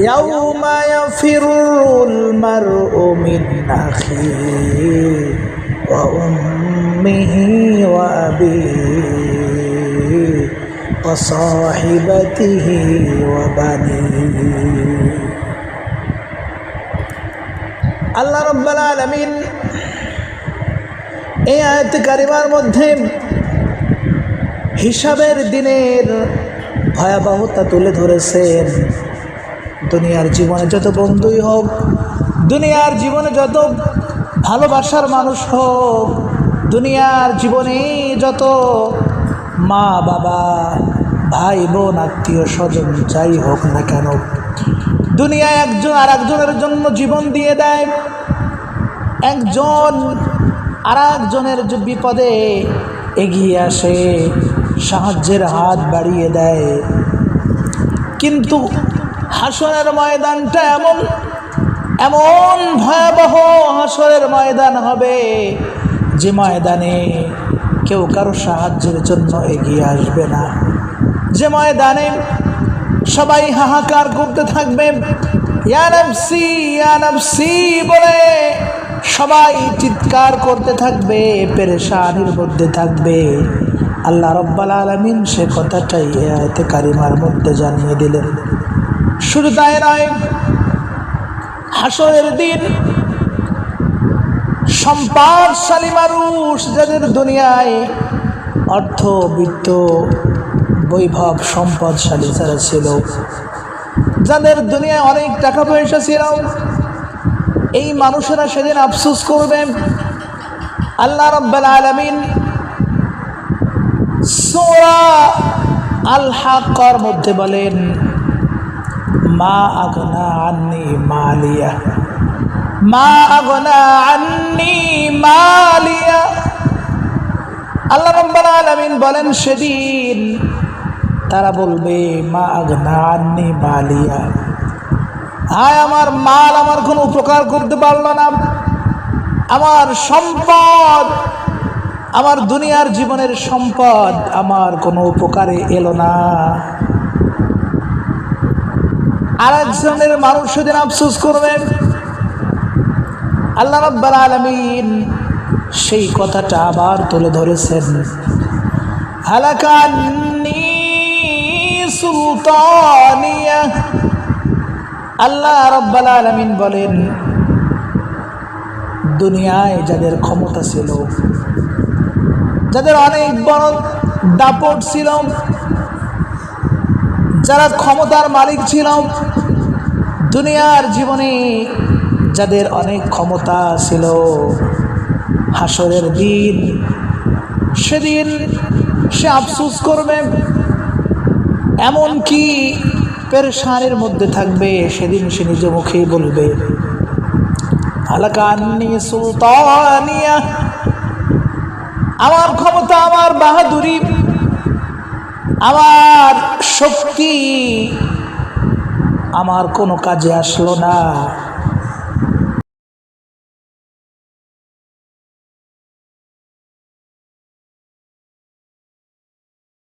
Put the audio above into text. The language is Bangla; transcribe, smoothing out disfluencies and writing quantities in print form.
ইয়াউমা ইয়াফিরুল মারউ মিন আখিহি ওয়া উম্মিহি ওয়া আবিহি ওয়া সাহিবাতিহি ওয়া বানিহি। আল্লাহ রাব্বুল আলামিন এই আয়াতে কারিমার মধ্যে হিসাবের দিনের ভয়াবহতা তুলে ধরেছেন। দুনিয়ার জীবনে যত বন্ধুই হোক, দুনিয়ার জীবনে যত ভালোবাসার মানুষ হোক, দুনিয়ার জীবনে যত মা বাবা ভাই বোন আত্মীয় স্বজন যাই হোক না কেন, দুনিয়ায় একজন আর একজনের জন্য জীবন দিয়ে দেয়, একজন আর একজনের বিপদে এগিয়ে আসে, সাহায্যের হাত বাড়িয়ে দেয়। কিন্তু হাসরের ময়দানটা এমন এমন ভয়াবহ হাসরের ময়দান হবে, যে ময়দানে কেউ কারো সাহায্যের জন্য এগিয়ে আসবে না, যে ময়দানে সবাই হাহাকার করতে থাকবে, ইয়া নাফসি ইয়া নাফসি বলে সবাই চিৎকার করতে থাকবে, পেরেশানির মধ্যে থাকবে। আল্লাহ রাব্বুল আলামিন সে কথাটাই আয়াতে কারিমার মধ্যে জানিয়ে দিলেন। শুধু তাই নয়, হাসরের দিন সম্পদশালী মানুষ, যাদের দুনিয়ায় অর্থ বিত্ত বৈভব সম্পদশালী যারা ছিল, যাদের দুনিয়ায় অনেক টাকা পয়সা ছিল, এই মানুষেরা সেদিন আফসোস করবে। আল্লাহ রাব্বুল আলামিন সূরা আল হাক্কার মধ্যে বলেন, মা আগনা আন্নি মালিয়া, মা আগনা আন্নি মালিয়া। আল্লাহ রাব্বুল আলামিন বলেন, সেদিন তারা বলবে, মা আগনা আন্নি মালিয়া, হায় আমার মাল আমার কোনো উপকার করতে পারলো না, আমার সম্পদ, আমার দুনিয়ার জীবনের সম্পদ আমার কোনো উপকারে এলো না। আর একজনের মানুষ সেদিন আফসোস করবেন। আল্লাহ রাব্বুল আলামিন সেই কথাটা আবার তুলে ধরেছেন, হালাকান্নি সুলতানিয়া। আল্লাহ রাব্বুল আলামিন বলেন, দুনিয়ায় যাদের ক্ষমতা ছিল, যাদের অনেক বড় দাপট ছিল, যারা ক্ষমতার মালিক ছিল, দুনিয়ার জীবনে যাদের অনেক ক্ষমতা ছিল, হাসরের দিন সেদিন সে আফসোস করবে, এমনকি পেরেশানির মধ্যে থাকবে। সেদিন সে নিজ মুখেই বলবে, হালাকান্নি সুলতানিয়া, আমার ক্ষমতা, আমার বাহাদুরি, আমার শক্তি আমার কোনো কাজে আসলো না।